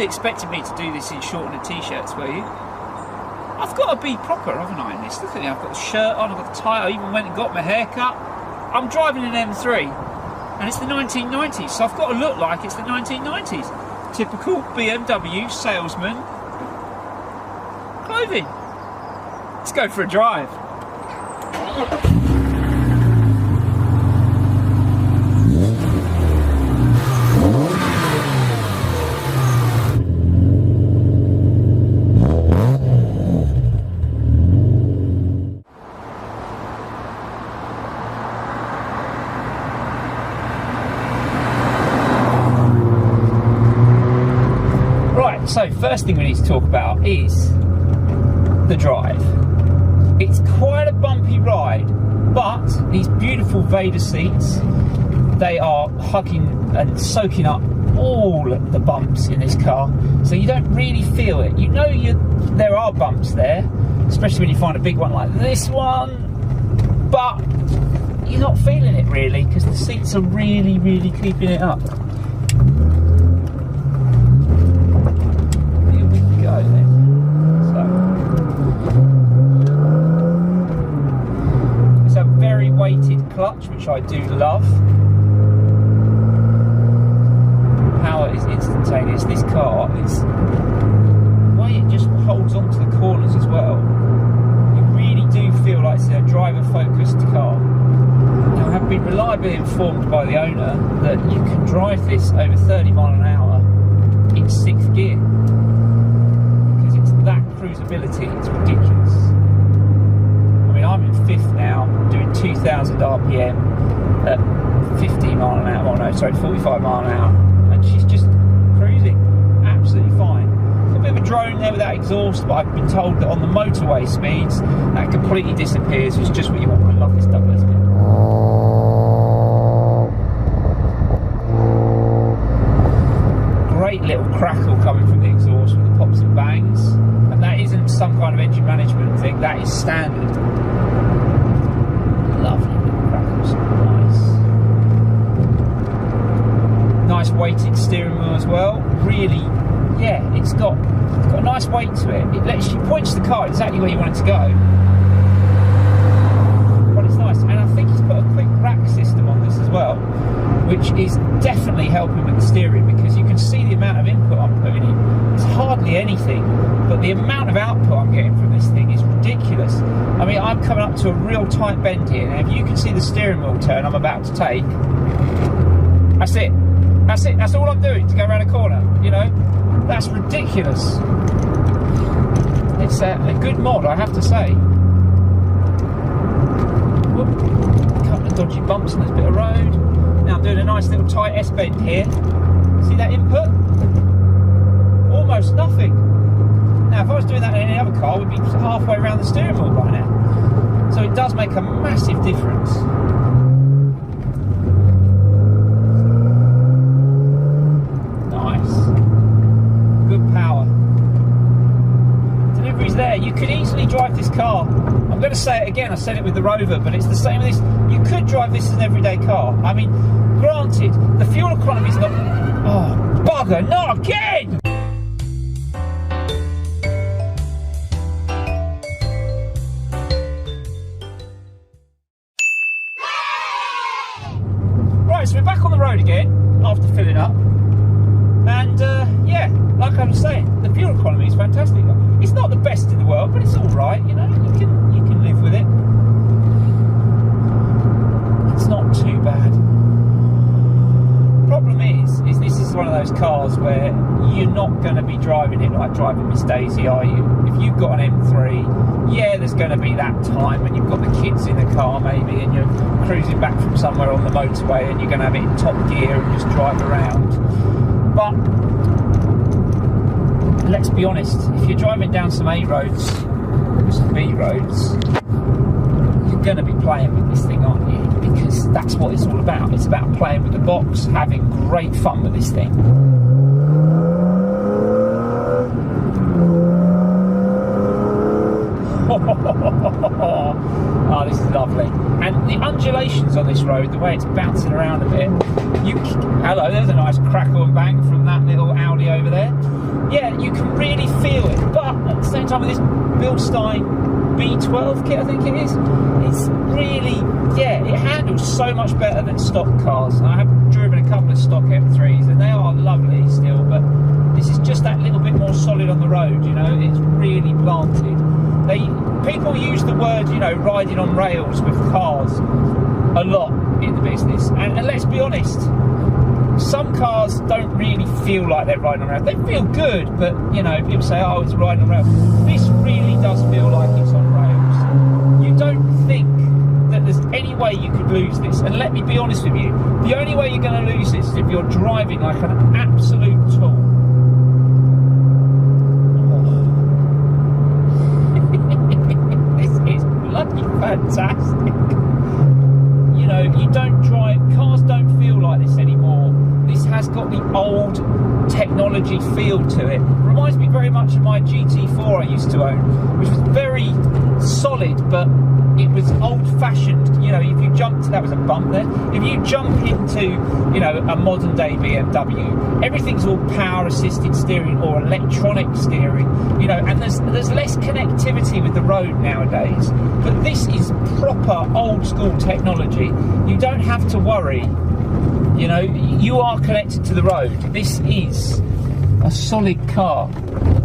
fully expected me to do this in short and a t-shirts, were you? I've got to be proper, haven't I, in this? Look at me, I've got the shirt on, I've got the tie, I even went and got my hair cut. I'm driving an M3, and it's the 1990s, so I've got to look like it's the 1990s. Typical BMW salesman clothing. Let's go for a drive. So first thing we need to talk about is the drive. It's quite a bumpy ride, but these beautiful Vader seats, they are hugging and soaking up all the bumps in this car, so you don't really feel it. You know there are bumps there, especially when you find a big one like this one, but you're not feeling it really because the seats are really keeping it up. It's a very weighted clutch, which I do love. Power is instantaneous. This car is the way it just holds on to the corners as well. You really do feel like it's a driver-focused car. Now, I have been reliably informed by the owner that you can drive this over 30 miles an hour in 6th gear. That cruisability is ridiculous. I mean, I'm in 5th now, doing 2,000 RPM at 50 mile an hour, oh no, sorry, 45 mile an hour, and she's just cruising, absolutely fine. A bit of a drone there with that exhaust, but I've been told that on the motorway speeds, that completely disappears. It's just what you want. I love this double S bit. Great little crackle coming from the exhaust with the pops and bangs. And that isn't some kind of engine management thing, that is standard. Lovely little crackles, nice weighted steering wheel as well. Really, yeah, it's got a nice weight to it. It lets you points the car exactly where you want it to go. But it's nice, and I think he's put a quick rack system on this as well, which is definitely helping with the steering because you can see the amount of input I'm putting in. It's hardly anything, but the amount of output I'm getting from this thing is ridiculous. I mean, I'm coming up to a real tight bend here, and if you can see the steering wheel turn I'm about to take, that's it. That's all I'm doing to go around a corner, you know? That's ridiculous. It's a good mod, I have to say. Whoop. A couple of dodgy bumps on this bit of road. Now I'm doing a nice little tight S-bend here. See that input? Almost nothing. Now if I was doing that in any other car, we'd be halfway around the steering wheel by now. So it does make a massive difference. Nice. Good power. Delivery's there. You could easily drive this car. I'm going to say it again, I said it with the Rover, but it's the same with this. You could drive this as an everyday car. I mean, granted, the fuel economy's not... Oh, bugger, not again! Right, so we're back on the road again, after filling up. And, yeah, like I was saying, the fuel economy is fantastic. It's not the best in the world, but it's alright, you know, you can live with it. It's not too bad. The problem is this is one of those cars where you're not going to be driving it like driving Miss Daisy, are you? If you've got an M3, yeah, there's going to be that time when you've got the kids in the car maybe and you're cruising back from somewhere on the motorway and you're going to have it in top gear and just drive around. But let's be honest, if you're driving down some A roads, some B roads, you're going to be playing with this thing, aren't you? Because that's what it's all about. It's about playing with the box, having great fun with this thing. Oh, this is lovely. And the undulations on this road, the way it's bouncing around a bit, hello, there's a nice crackle and bang from that little Audi over there. yeah, you can really feel it. But at the same time, with this Bilstein B12 kit, I think it is, it's really, yeah, it handles so much better than stock cars. I have driven a couple of stock M3s and they are lovely still, but this is just that little bit more solid on the road, you know, it's really planted. People use the word, you know, riding on rails with cars a lot in the business, and let's be honest, some cars don't really feel like they're riding on rails. They feel good, but you know, people say, oh, it's riding on rails. This really does feel like it's on rails. You don't think that there's any way you could lose this, and let me be honest with you, the only way you're going to lose this is if you're driving like an absolute tool. This is bloody fantastic. You know, you don't drive, cars don't feel like this anymore. This has got the old technology feel to it. Reminds me very much of my GT4 I used to own, which was very solid, but it was old-fashioned. You know, if you jumped, that was a bump there. If you jump into, you know, a modern-day BMW, everything's all power-assisted steering or electronic steering. You know, and there's less connectivity with the road nowadays. But this is proper old-school technology. You don't have to worry. You know, you are connected to the road. This is a solid car.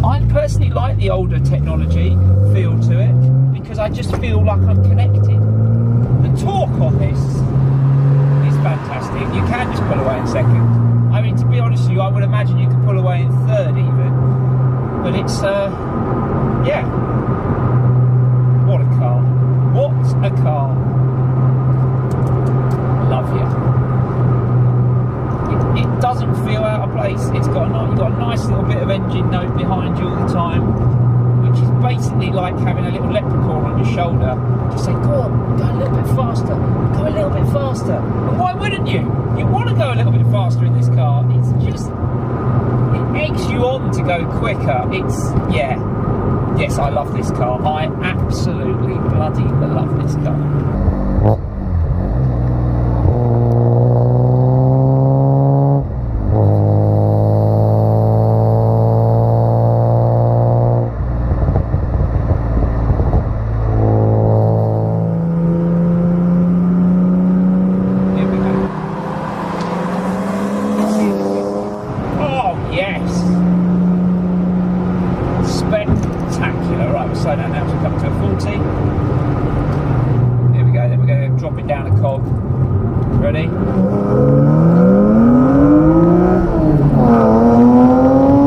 I personally like the older technology feel to it because I just feel like I'm connected. The torque on this is fantastic. You can just pull away in second. I mean, to be honest with you, I would imagine you could pull away in third even. But it's, yeah. What a car. What a car. Love you. It doesn't feel out of place. It's got you've got a nice little bit of engine note behind you all the time, which is basically like having a little leprechaun on your shoulder. Just say, go on, go a little bit faster, go a little bit faster. And why wouldn't you? You want to go a little bit faster in this car. It's just, it eggs you on to go quicker. It's, yeah. Yes, I love this car. I absolutely bloody love this car. Spectacular. Right, we'll slow down now to come to a 40. There we go, drop it down a cog. Ready?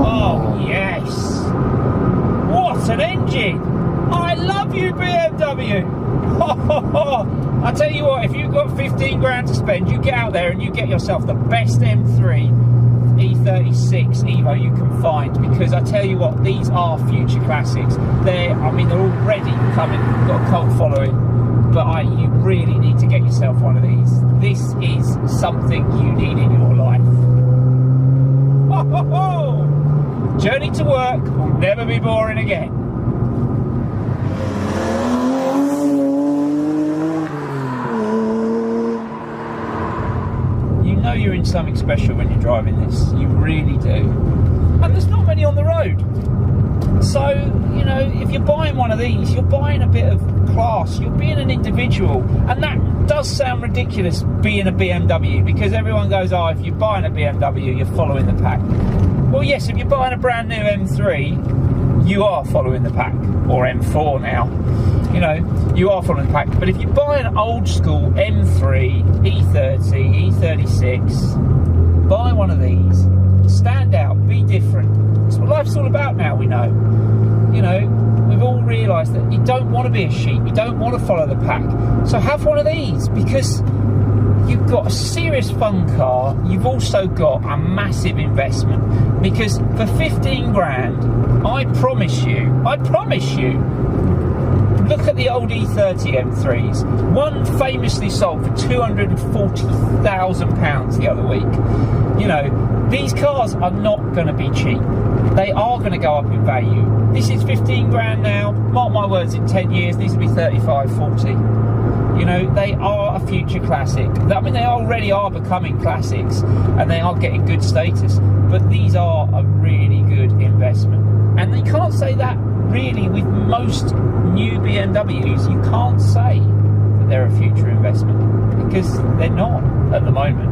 Oh, yes! What an engine! I love you, BMW! I tell you what, if you've got 15 grand to spend, you get out there and you get yourself the best M3 E36 Evo you can find, because I tell you what, these are future classics. They're already coming, got a cult following, but you really need to get yourself one of these. This is something you need in your life. Journey to work will never be boring again. You're in something special when you're driving this, you really do, and there's not many on the road, so you know, if you're buying one of these, you're buying a bit of class, you're being an individual, and that does sound ridiculous, being a BMW, because everyone goes, oh, if you're buying a BMW, you're following the pack. Well, yes, if you're buying a brand new M3, you are following the pack, or M4 now. You know, you are following the pack. But if you buy an old school M3, E30, E36, buy one of these, stand out, be different. That's what life's all about now, we know. You know, we've all realised that you don't want to be a sheep, you don't want to follow the pack. So have one of these, because you've got a serious fun car, you've also got a massive investment. Because for 15 grand, I promise you, look at the old E30 M3s. One famously sold for £240,000 the other week. You know, these cars are not going to be cheap. They are going to go up in value. This is 15 grand now. Mark my words, in 10 years, these will be 35, 40. You know, they are a future classic. I mean, they already are becoming classics, and they are getting good status. But these are a really good investment. can't say that really with most new BMWs. You can't say that they're a future investment because they're not at the moment,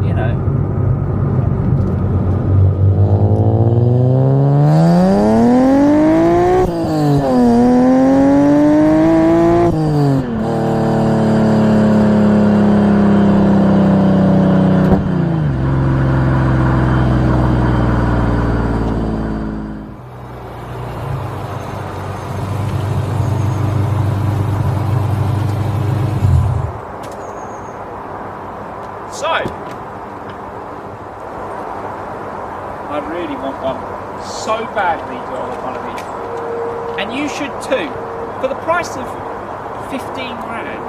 you know. So, I really want one so badly to own one of these, and you should too. For the price of 15 grand,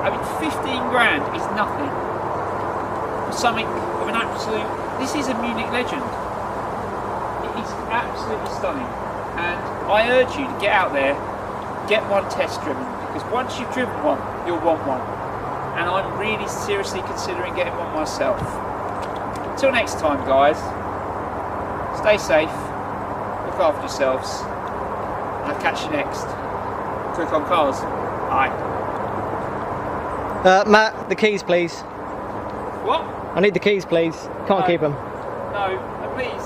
I mean 15 grand is nothing for something of an absolute. This is a Munich legend. It is absolutely stunning, and I urge you to get out there, get one test driven, because once you've driven one, you'll want one. And I'm really seriously considering getting one myself. Until next time, guys, stay safe, look after yourselves, and I'll catch you next. Cookoncars. Bye. Matt, the keys, please. What? I need the keys, please. Can't keep them. No, please,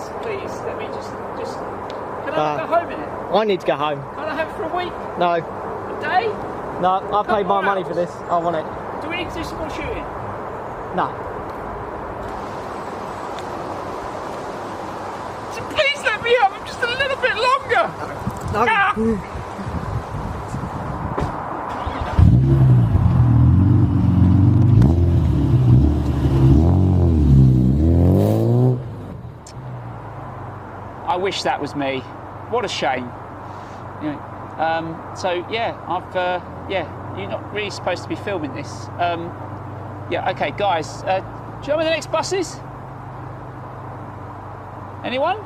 let me just. Can I go home in it? I need to go home. Can I have it for a week? No. A day? No, I paid my money for this. I want it. Do we need to do some more shooting? No. So please let me have them just a little bit longer. No. Ah! I wish that was me. What a shame. You know, so yeah, you're not really supposed to be filming this. Yeah, okay, guys. Do you know where the next bus is? Anyone?